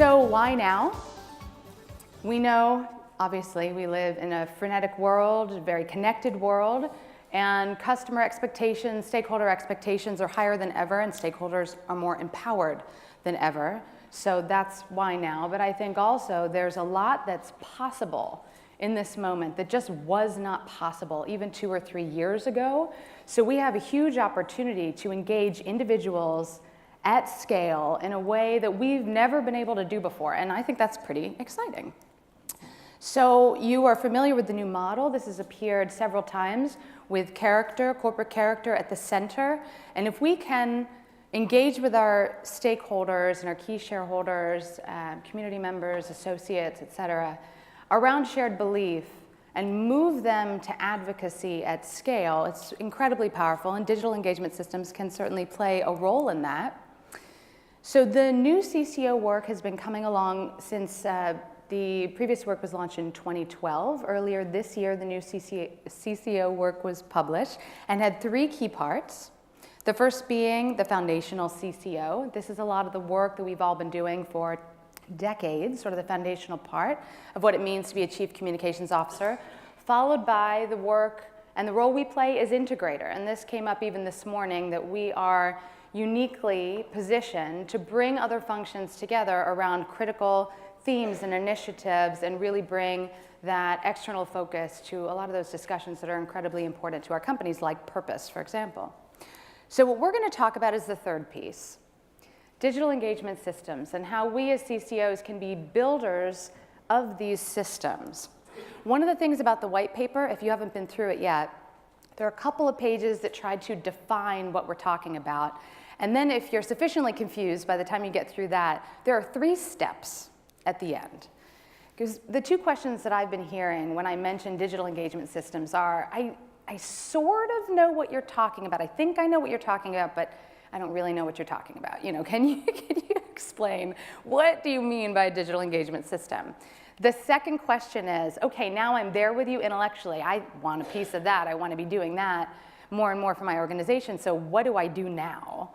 So why now? We know, obviously, we live in a frenetic world, a very connected world, and customer expectations, stakeholder expectations are higher than ever, and stakeholders are more empowered than ever. So that's why now. But I think also there's a lot that's possible in this moment that just was not possible even 2 or 3 years ago. So we have a huge opportunity to engage individuals at scale in a way that we've never been able to do before. And I think that's pretty exciting. So you are familiar with the new model. This has appeared several times with character, corporate character at the center. And if we can engage with our stakeholders and our key shareholders, community members, associates, et cetera, around shared belief and move them to advocacy at scale, it's incredibly powerful, and digital engagement systems can certainly play a role in that. So the new CCO work has been coming along since the previous work was launched in 2012. Earlier this year, the new CCO work was published and had 3 key parts. The first being the foundational CCO. This is a lot of the work that we've all been doing for decades, sort of the foundational part of what it means to be a chief communications officer, followed by the work and the role we play as integrator. And this came up even this morning, that we are uniquely positioned to bring other functions together around critical themes and initiatives and really bring that external focus to a lot of those discussions that are incredibly important to our companies, like purpose, for example. So what we're going to talk about is the third piece, digital engagement systems, and how we as CCOs can be builders of these systems. One of the things about the white paper, if you haven't been through it yet, there are a couple of pages that try to define what we're talking about. And then if you're sufficiently confused by the time you get through that, there are 3 steps at the end. Because the 2 questions that I've been hearing when I mention digital engagement systems are, I sort of know what you're talking about. I think I know what you're talking about, but I don't really know what you're talking about. You know, can you explain, what do you mean by a digital engagement system? The second question is, okay, now I'm there with you intellectually. I want a piece of that. I want to be doing that more and more for my organization. So what do I do now?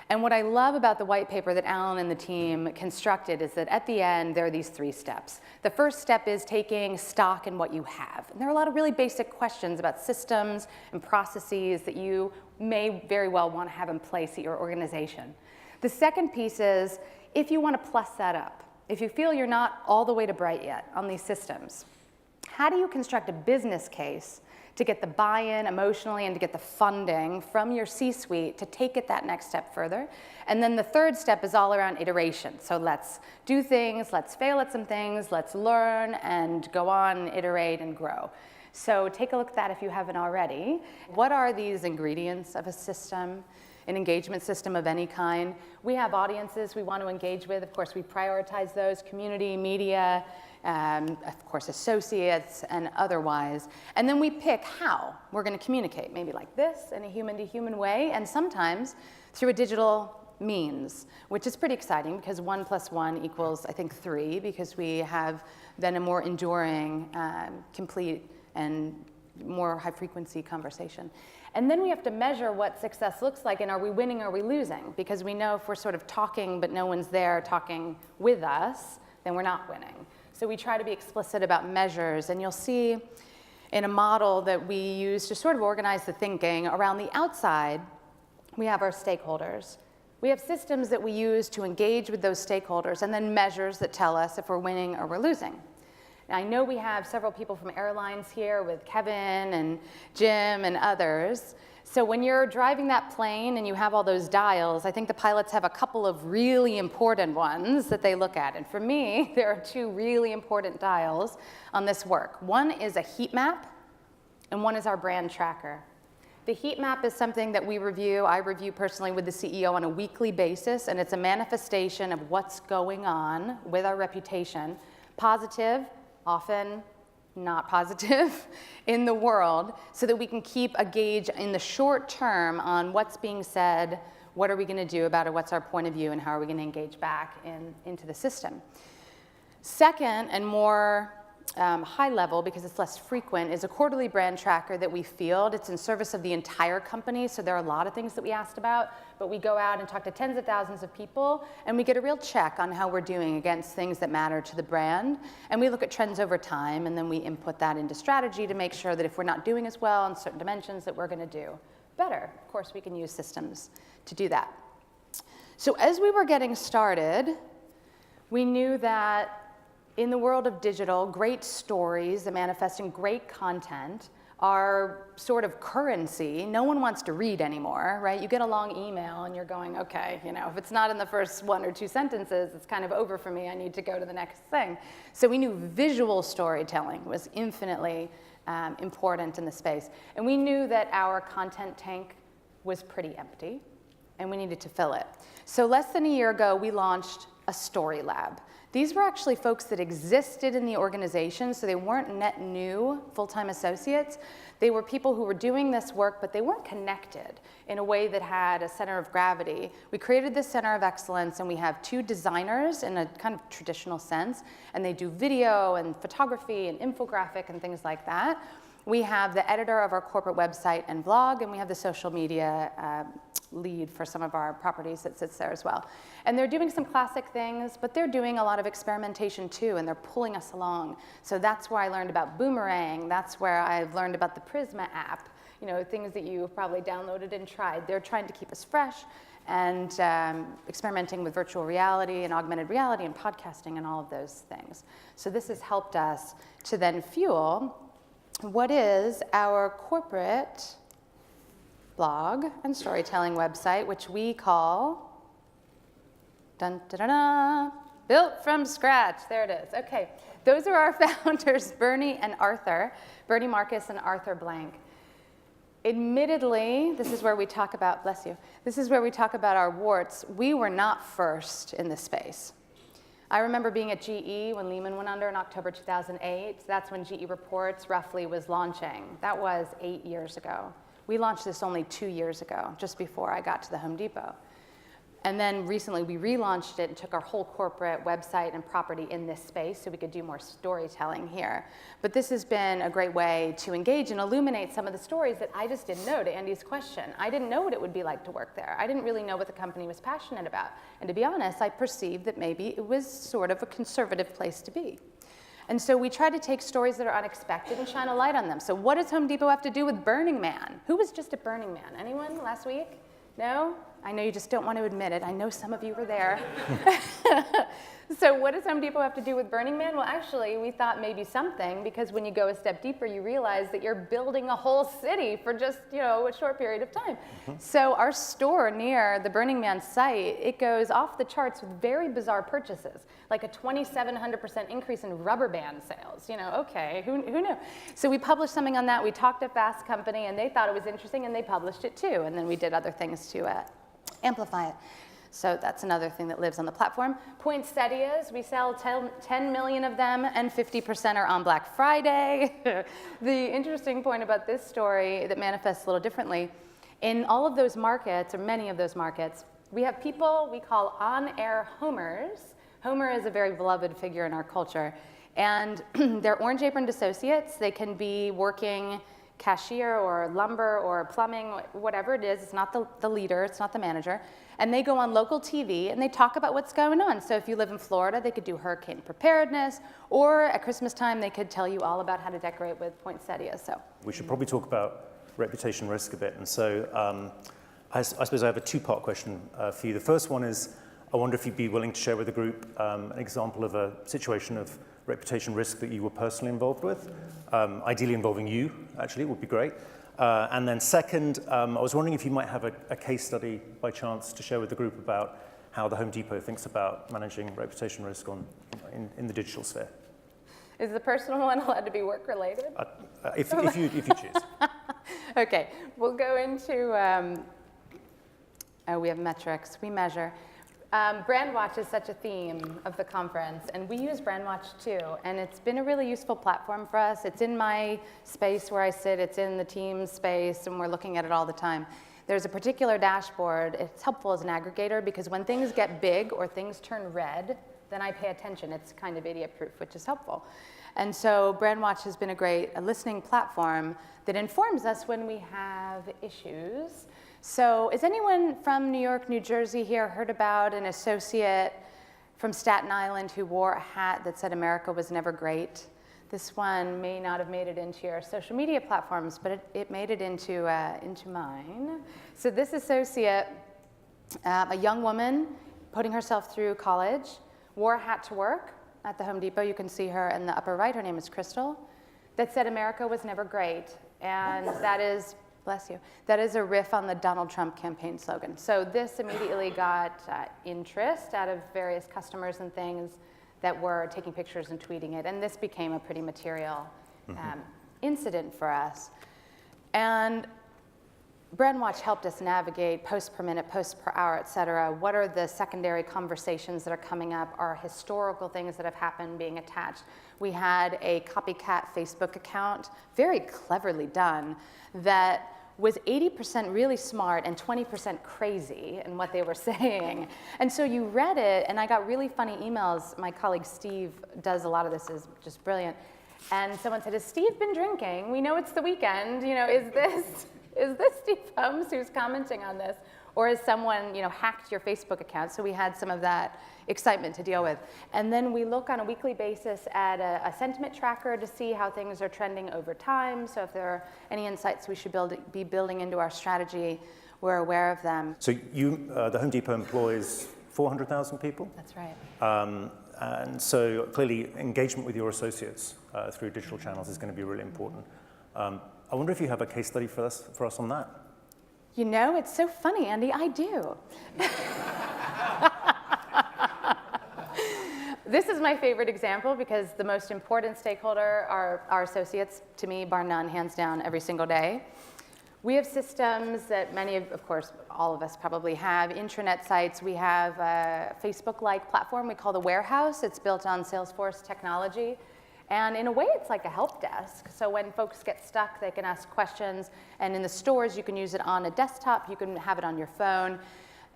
And what I love about the white paper that Alan and the team constructed is that at the end, there are these 3 steps. The first step is taking stock in what you have. And there are a lot of really basic questions about systems and processes that you may very well want to have in place at your organization. The second piece is, if you want to plus that up, if you feel you're not all the way to bright yet on these systems, how do you construct a business case to get the buy-in emotionally and to get the funding from your C-suite to take it that next step further? And then the third step is all around iteration. So let's do things, let's fail at some things, let's learn and go on and iterate and grow. So take a look at that if you haven't already. What are these ingredients of a system, an engagement system of any kind? We have audiences we want to engage with. Of course, we prioritize those, community, media, of course, associates and otherwise. And then we pick how we're going to communicate, maybe like this in a human-to-human way, and sometimes through a digital means, which is pretty exciting because 1 + 1 equals, I think, 3, because we have then a more enduring, complete, and more high-frequency conversation. And then we have to measure what success looks like, and are we winning, are we losing? Because we know if we're sort of talking but no one's there talking with us, then we're not winning. So we try to be explicit about measures, and you'll see in a model that we use to sort of organize the thinking around the outside, we have our stakeholders. We have systems that we use to engage with those stakeholders, and then measures that tell us if we're winning or we're losing. Now, I know we have several people from airlines here with Kevin and Jim and others. So when you're driving that plane and you have all those dials, I think the pilots have a couple of really important ones that they look at. And for me, there are 2 really important dials on this work. One is a heat map, and one is our brand tracker. The heat map is something that I review personally with the CEO on a weekly basis, and it's a manifestation of what's going on with our reputation, positive, often not positive, in the world, so that we can keep a gauge in the short term on what's being said, what are we going to do about it, what's our point of view, and how are we going to engage back into the system. Second, and more high level, because it's less frequent, is a quarterly brand tracker that we field. It's in service of the entire company, so there are a lot of things that we asked about, but we go out and talk to tens of thousands of people, and we get a real check on how we're doing against things that matter to the brand, and we look at trends over time, and then we input that into strategy to make sure that if we're not doing as well in certain dimensions, that we're going to do better. Of course, we can use systems to do that. So as we were getting started, we knew that in the world of digital, great stories that manifest in great content are sort of currency. No one wants to read anymore, right? You get a long email and you're going, okay, you know, if it's not in the first 1 or 2 sentences, it's kind of over for me. I need to go to the next thing. So we knew visual storytelling was infinitely important in the space. And we knew that our content tank was pretty empty and we needed to fill it. So less than a year ago, we launched a story lab. These were actually folks that existed in the organization, so they weren't net new full-time associates. They were people who were doing this work, but they weren't connected in a way that had a center of gravity. We created this center of excellence, and we have 2 designers in a kind of traditional sense, and they do video and photography and infographic and things like that. We have the editor of our corporate website and blog, and we have the social media lead for some of our properties that sits there as well. And they're doing some classic things, but they're doing a lot of experimentation too, and they're pulling us along. So that's where I learned about Boomerang. That's where I've learned about the Prisma app, you know, things that you've probably downloaded and tried. They're trying to keep us fresh and experimenting with virtual reality and augmented reality and podcasting and all of those things. So this has helped us to then fuel what is our corporate blog and storytelling website, which we call dun, da, da, da, Built from Scratch. There it is. Okay, those are our founders, Bernie and Arthur, Bernie Marcus and Arthur Blank. Admittedly, this is where we talk about, bless you, this is where we talk about our warts. We were not first in this space. I remember being at GE when Lehman went under in October 2008. That's when GE Reports roughly was launching. That was 8 years ago. We launched this only 2 years ago, just before I got to the Home Depot. And then recently we relaunched it and took our whole corporate website and property in this space so we could do more storytelling here. But this has been a great way to engage and illuminate some of the stories that I just didn't know, to Andy's question. I didn't know what it would be like to work there. I didn't really know what the company was passionate about. And to be honest, I perceived that maybe it was sort of a conservative place to be. And so we try to take stories that are unexpected and shine a light on them. So what does Home Depot have to do with Burning Man? Who was just at Burning Man? Anyone last week? No? I know you just don't want to admit it. I know some of you were there. So what does Home Depot have to do with Burning Man? Well, actually, we thought maybe something, because when you go a step deeper, you realize that you're building a whole city for just, you know, a short period of time. So our store near the Burning Man site, it goes off the charts with very bizarre purchases, like a 2,700% increase in rubber band sales. You know, okay, who knew? So we published something on that. We talked to Fast Company, and they thought it was interesting, and they published it too. And then we did other things to amplify it. So that's another thing that lives on the platform. Poinsettias, we sell 10 million of them, and 50% are on Black Friday. The interesting point about this story that manifests a little differently, in all of those markets, or many of those markets, we have people we call on-air homers. Homer is a very beloved figure in our culture. And they're orange-aproned associates. They can be working cashier or lumber or plumbing, whatever it is. It's not the leader, it's not the manager. And they go on local TV and they talk about what's going on. So if you live in Florida, they could do hurricane preparedness, or at Christmas time, they could tell you all about how to decorate with poinsettias. So we should probably talk about reputation risk a bit. And so I suppose I have a 2-part question for you. The first one is, I wonder if you'd be willing to share with the group an example of a situation of reputation risk that you were personally involved with, ideally involving you, actually, would be great. And then second, I was wondering if you might have a case study by chance to share with the group about how the Home Depot thinks about managing reputation risk in the digital sphere. Is the personal one allowed to be work-related? If you choose. Okay, we'll go into, we have metrics, we measure. BrandWatch is such a theme of the conference, and we use BrandWatch too, and it's been a really useful platform for us. It's in my space where I sit, it's in the team's space, and we're looking at it all the time. There's a particular dashboard. It's helpful as an aggregator, because when things get big or things turn red, then I pay attention. It's kind of idiot-proof, which is helpful. And so Brandwatch has been a great listening platform that informs us when we have issues. So is anyone from New York, New Jersey here heard about an associate from Staten Island who wore a hat that said America was never great? This one may not have made it into your social media platforms, but it made it into mine. So this associate, a young woman putting herself through college, wore a hat to work at the Home Depot. You can see her in the upper right. Her name is Crystal. That said America was never great. And that is, bless you, that is a riff on the Donald Trump campaign slogan. So this immediately got interest out of various customers and things that were taking pictures and tweeting it. And this became a pretty material incident for us. And Brandwatch helped us navigate posts per minute, posts per hour, et cetera. What are the secondary conversations that are coming up? Are historical things that have happened being attached? We had a copycat Facebook account, very cleverly done, that was 80% really smart and 20% crazy in what they were saying. And so you read it, and I got really funny emails. My colleague Steve does a lot of this, is just brilliant. And someone said, has Steve been drinking? We know it's the weekend. You know, is this Steve Holmes who's commenting on this? Or has someone, you know, hacked your Facebook account? So we had some of that excitement to deal with. And then we look on a weekly basis at a sentiment tracker to see how things are trending over time. So if there are any insights we should be building into our strategy, we're aware of them. So the Home Depot employs 400,000 people? That's right. And so clearly engagement with your associates through digital channels is going to be really important. I wonder if you have a case study for us on that? You know, it's so funny, Andy, I do. This is my favorite example because the most important stakeholder are our associates, to me, bar none, hands down, every single day. We have systems that many of course, all of us probably have, intranet sites. We have a Facebook-like platform we call the Warehouse. It's built on Salesforce technology. And in a way, it's like a help desk. So when folks get stuck, they can ask questions. And in the stores, you can use it on a desktop. You can have it on your phone.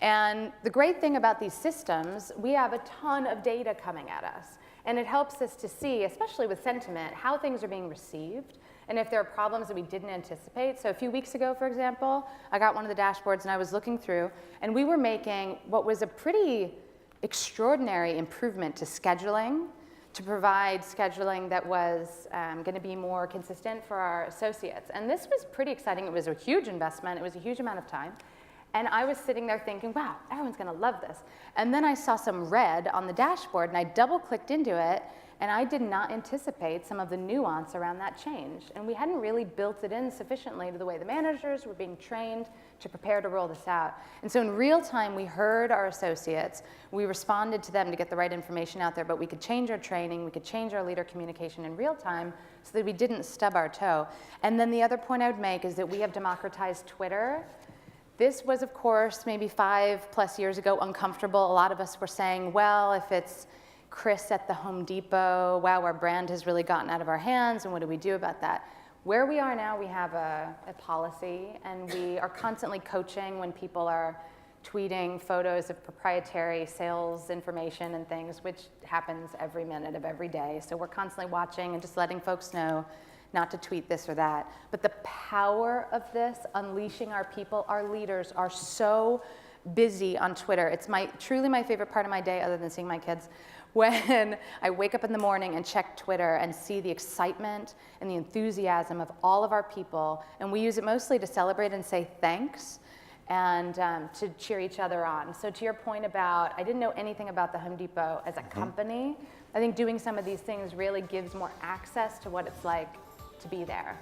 And the great thing about these systems, we have a ton of data coming at us. And it helps us to see, especially with sentiment, how things are being received and if there are problems that we didn't anticipate. So a few weeks ago, for example, I got one of the dashboards and I was looking through, and we were making what was a pretty extraordinary improvement to scheduling, to provide scheduling that was going to be more consistent for our associates. And this was pretty exciting. It was a huge investment. It was a huge amount of time. And I was sitting there thinking, wow, everyone's going to love this. And then I saw some red on the dashboard, and I double-clicked into it, and I did not anticipate some of the nuance around that change. And we hadn't really built it in sufficiently to the way the managers were being trained to prepare to roll this out. And so in real time, we heard our associates. We responded to them to get the right information out there, but we could change our training, we could change our leader communication in real time so that we didn't stub our toe. And then the other point I would make is that we have democratized Twitter. This was, of course, maybe 5+ years ago, uncomfortable. A lot of us were saying, well, if it's Chris at the Home Depot, wow, our brand has really gotten out of our hands, and what do we do about that? Where we are now, we have a policy, and we are constantly coaching when people are tweeting photos of proprietary sales information and things, which happens every minute of every day. So we're constantly watching and just letting folks know not to tweet this or that. But the power of this, unleashing our people, our leaders are so busy on Twitter. It's truly my favorite part of my day, other than seeing my kids, when I wake up in the morning and check Twitter and see the excitement and the enthusiasm of all of our people. And we use it mostly to celebrate and say thanks and to cheer each other on. So to your point about, I didn't know anything about the Home Depot as a company. I think doing some of these things really gives more access to what it's like to be there.